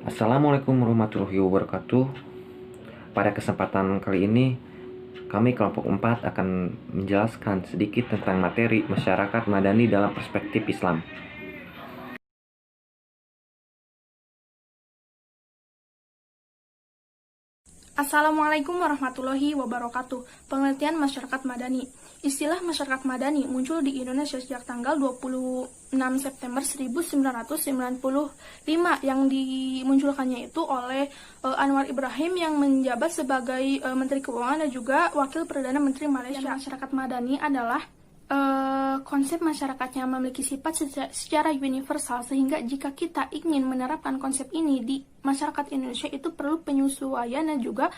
Assalamualaikum warahmatullahi wabarakatuh. Pada kesempatan kali ini, kami kelompok 4 akan menjelaskan sedikit tentang materi masyarakat madani dalam perspektif Islam. Assalamualaikum warahmatullahi wabarakatuh. Pengertian masyarakat madani. Istilah masyarakat madani muncul di Indonesia sejak tanggal 26 September 1995 yang dimunculkannya itu oleh Anwar Ibrahim yang menjabat sebagai Menteri Keuangan dan juga Wakil Perdana Menteri Malaysia. Masyarakat madani adalah konsep masyarakatnya memiliki sifat secara universal, sehingga jika kita ingin menerapkan konsep ini di masyarakat Indonesia itu perlu penyesuaian dan juga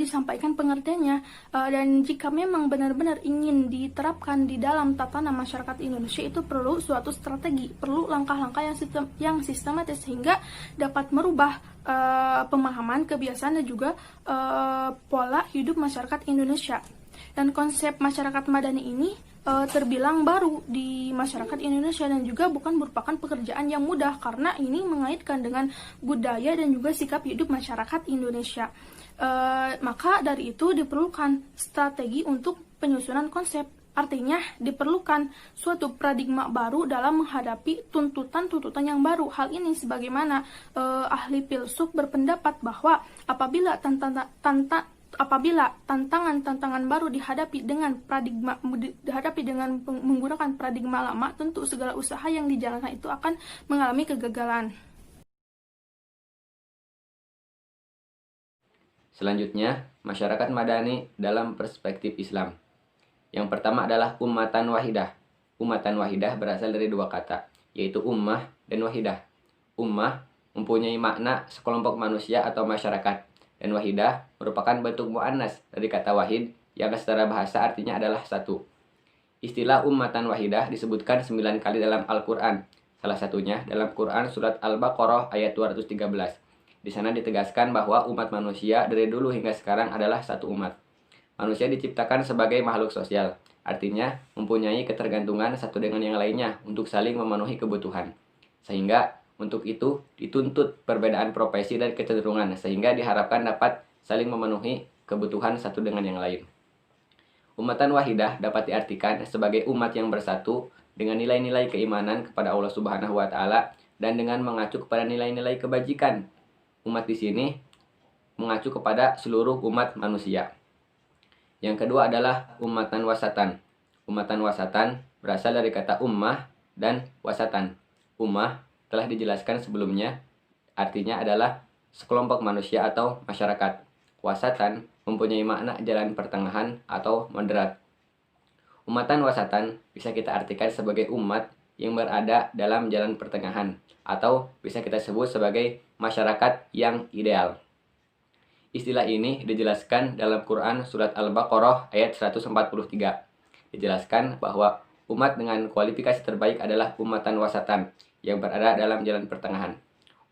disampaikan pengertiannya. Dan jika memang benar-benar ingin diterapkan di dalam tatanan masyarakat Indonesia, itu perlu suatu strategi, perlu langkah-langkah yang sistematis sehingga dapat merubah pemahaman, kebiasaan dan juga pola hidup masyarakat Indonesia. Dan konsep masyarakat madani ini terbilang baru di masyarakat Indonesia dan juga bukan merupakan pekerjaan yang mudah karena ini mengaitkan dengan budaya dan juga sikap hidup masyarakat Indonesia. Maka dari itu diperlukan strategi untuk penyusunan konsep. Artinya diperlukan suatu paradigma baru dalam menghadapi tuntutan-tuntutan yang baru. Hal ini sebagaimana ahli filsuf berpendapat bahwa apabila tantangan-tantangan baru dihadapi dengan menggunakan paradigma lama, tentu segala usaha yang dijalankan itu akan mengalami kegagalan. Selanjutnya, masyarakat madani dalam perspektif Islam. Yang pertama adalah ummatan wahidah. Ummatan wahidah berasal dari dua kata, yaitu ummah dan wahidah. Ummah mempunyai makna sekelompok manusia atau masyarakat, dan wahidah merupakan bentuk mu'annas dari kata wahid yang secara bahasa artinya adalah satu. Istilah ummatan wahidah disebutkan 9 kali dalam Al-Quran. Salah satunya dalam Quran surat Al-Baqarah ayat 213. Di sana ditegaskan bahwa umat manusia dari dulu hingga sekarang adalah satu umat. Manusia diciptakan sebagai makhluk sosial, artinya mempunyai ketergantungan satu dengan yang lainnya untuk saling memenuhi kebutuhan. Sehingga untuk itu dituntut perbedaan profesi dan kecenderungan sehingga diharapkan dapat saling memenuhi kebutuhan satu dengan yang lain. Ummatan wahidah dapat diartikan sebagai umat yang bersatu dengan nilai-nilai keimanan kepada Allah Subhanahu wa taala dan dengan mengacu kepada nilai-nilai kebajikan. Umat di sini mengacu kepada seluruh umat manusia. Yang kedua adalah ummatan wasatan. Ummatan wasatan berasal dari kata ummah dan wasatan. Ummah telah dijelaskan sebelumnya, artinya adalah sekelompok manusia atau masyarakat. Wasatan mempunyai makna jalan pertengahan atau moderat. Ummatan wasatan bisa kita artikan sebagai umat yang berada dalam jalan pertengahan, atau bisa kita sebut sebagai masyarakat yang ideal. Istilah ini dijelaskan dalam Quran surat Al-Baqarah ayat 143. Dijelaskan bahwa umat dengan kualifikasi terbaik adalah ummatan wasatan yang berada dalam jalan pertengahan.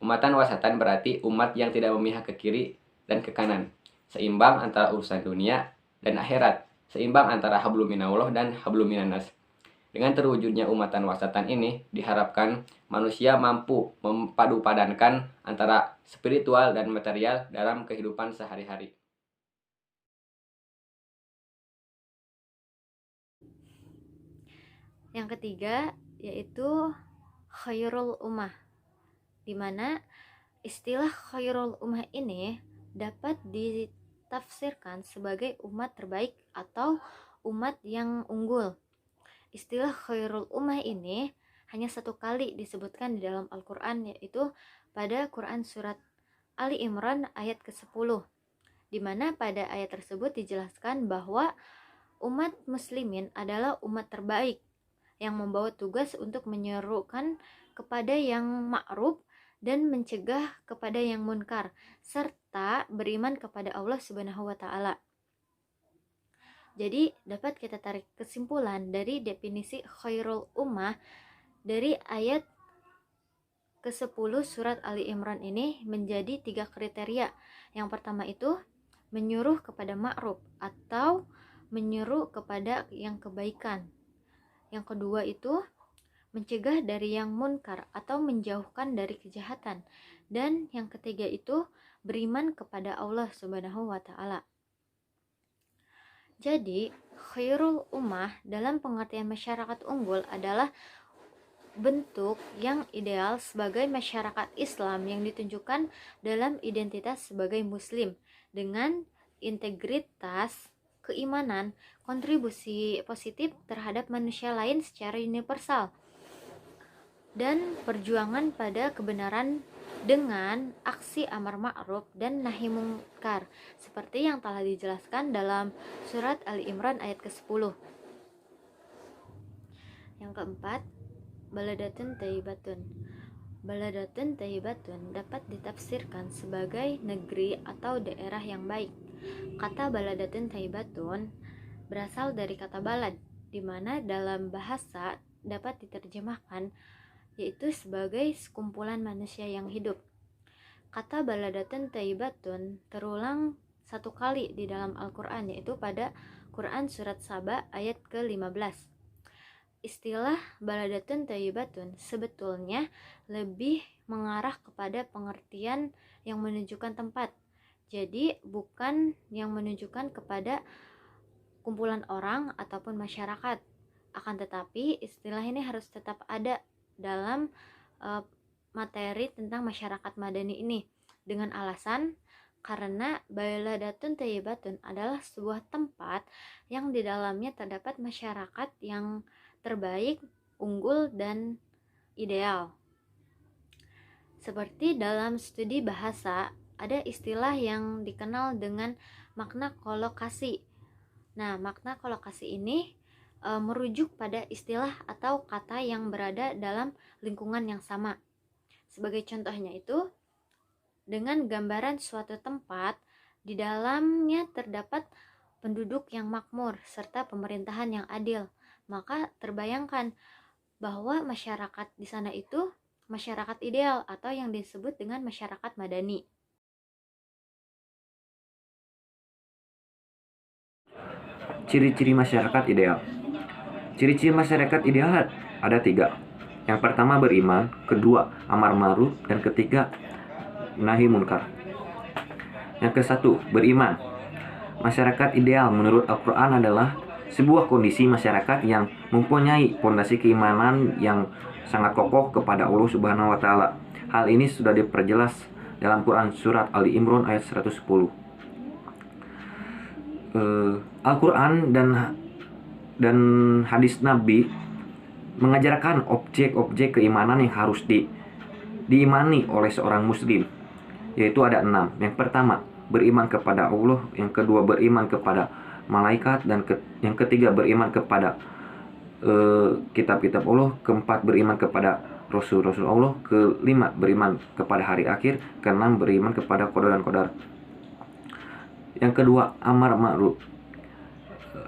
Ummatan wasatan berarti umat yang tidak memihak ke kiri dan ke kanan, seimbang antara urusan dunia dan akhirat, seimbang antara hablum minallah dan hablum minannas. Dengan terwujudnya ummatan wasatan ini, diharapkan manusia mampu memadupadankan antara spiritual dan material dalam kehidupan sehari-hari. Yang ketiga yaitu khairul ummah, di mana istilah khairul ummah ini dapat ditafsirkan sebagai umat terbaik atau umat yang unggul. Istilah khairul ummah ini hanya satu kali disebutkan di dalam Al-Quran, yaitu pada Quran surat Ali Imran ayat ke-10, di mana pada ayat tersebut dijelaskan bahwa umat muslimin adalah umat terbaik yang membawa tugas untuk menyerukan kepada yang ma'ruf dan mencegah kepada yang munkar, serta beriman kepada Allah Subhanahu wa taala. Jadi dapat kita tarik kesimpulan dari definisi khairul ummah dari ayat ke-10 surat Ali Imran ini menjadi 3 kriteria. Yang pertama itu menyuruh kepada ma'ruf atau menyuruh kepada yang kebaikan. Yang kedua itu mencegah dari yang munkar atau menjauhkan dari kejahatan. Dan yang ketiga itu beriman kepada Allah Subhanahu wa taala. Jadi, khairul ummah dalam pengertian masyarakat unggul adalah bentuk yang ideal sebagai masyarakat Islam yang ditunjukkan dalam identitas sebagai muslim dengan integritas, keimanan, kontribusi positif terhadap manusia lain secara universal, dan perjuangan pada kebenaran dengan aksi amar ma'ruf dan nahi mungkar seperti yang telah dijelaskan dalam surat Ali Imran ayat ke-10. Yang keempat, baladatun thayyibatun. Baladatun thayyibatun dapat ditafsirkan sebagai negeri atau daerah yang baik. Kata baladatun thayyibatun berasal dari kata balad, di mana dalam bahasa dapat diterjemahkan yaitu sebagai sekumpulan manusia yang hidup. Kata baladatun thayyibatun terulang 1 kali di dalam Al-Quran, yaitu pada Quran surat Saba ayat ke-15. Istilah baladatun thayyibatun sebetulnya lebih mengarah kepada pengertian yang menunjukkan tempat. Jadi bukan yang menunjukkan kepada kumpulan orang ataupun masyarakat. Akan tetapi istilah ini harus tetap ada dalam materi tentang masyarakat madani ini, dengan alasan karena baladatun thayyibatun adalah sebuah tempat yang di dalamnya terdapat masyarakat yang terbaik, unggul, dan ideal. Seperti dalam studi bahasa, ada istilah yang dikenal dengan makna kolokasi. Nah, makna kolokasi ini merujuk pada istilah atau kata yang berada dalam lingkungan yang sama. Sebagai contohnya itu, dengan gambaran suatu tempat, di dalamnya terdapat penduduk yang makmur serta pemerintahan yang adil, maka terbayangkan bahwa masyarakat di sana itu masyarakat ideal atau yang disebut dengan masyarakat madani. Ciri-ciri masyarakat ideal. Ciri-ciri masyarakat ideal ada 3. Yang pertama beriman, kedua amar ma'ruf, dan ketiga nahi munkar. Yang ke-1, beriman. Masyarakat ideal menurut Al-Quran adalah sebuah kondisi masyarakat yang mempunyai fondasi keimanan yang sangat kokoh kepada Allah Subhanahu wa taala. Hal ini sudah diperjelas dalam Quran surat Ali Imran ayat 110. Al-Quran dan hadis Nabi mengajarkan objek-objek keimanan yang harus diimani oleh seorang muslim, yaitu ada 6. Yang pertama, beriman kepada Allah. Yang kedua, beriman kepada malaikat. Dan yang ketiga, beriman kepada kitab-kitab Allah. Keempat, beriman kepada rasul-rasul Allah. Kelima, beriman kepada hari akhir. Keenam, beriman kepada qada dan qadar. Yang kedua, amar ma'ruf.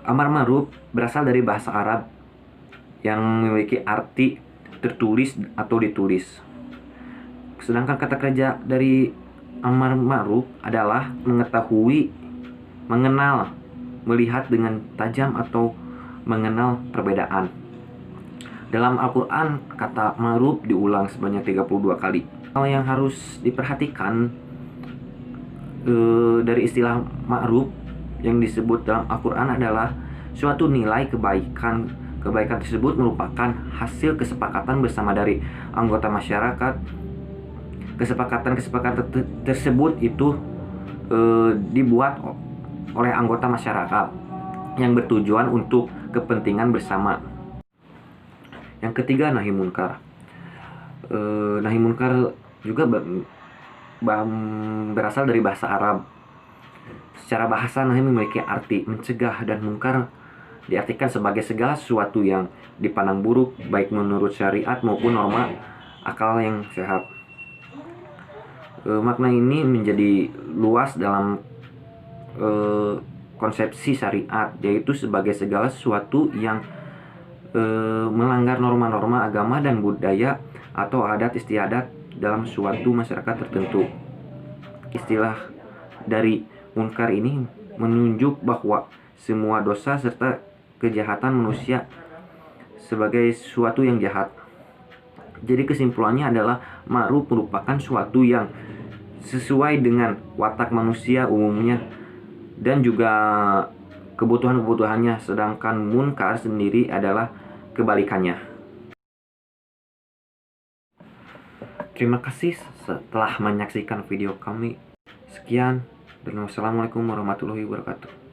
Amar ma'ruf berasal dari bahasa Arab yang memiliki arti tertulis atau ditulis. Sedangkan kata kerja dari amar ma'ruf adalah mengetahui, mengenal, melihat dengan tajam atau mengenal perbedaan. Dalam Al-Quran, kata ma'ruf diulang sebanyak 32 kali. Hal yang harus diperhatikan dari istilah ma'ruf yang disebut dalam Al-Quran adalah suatu nilai kebaikan. Kebaikan tersebut merupakan hasil kesepakatan bersama dari anggota masyarakat. Kesepakatan tersebut itu dibuat oleh anggota masyarakat yang bertujuan untuk kepentingan bersama. Yang ketiga, nahi munkar. Nahi munkar juga berasal dari bahasa Arab. Secara bahasa, nahi memiliki arti mencegah, dan munkar diartikan sebagai segala sesuatu yang dipandang buruk, baik menurut syariat maupun norma akal yang sehat. Makna ini menjadi luas dalam konsepsi syariat, yaitu sebagai segala sesuatu yang melanggar norma-norma agama dan budaya atau adat istiadat dalam suatu masyarakat tertentu. Istilah dari munkar ini menunjuk bahwa semua dosa serta kejahatan manusia sebagai sesuatu yang jahat. Jadi kesimpulannya adalah ma'ruf merupakan suatu yang sesuai dengan watak manusia umumnya dan juga kebutuhan-kebutuhannya, sedangkan munkar sendiri adalah kebalikannya. Terima kasih setelah menyaksikan video kami. Sekian dan wassalamualaikum warahmatullahi wabarakatuh.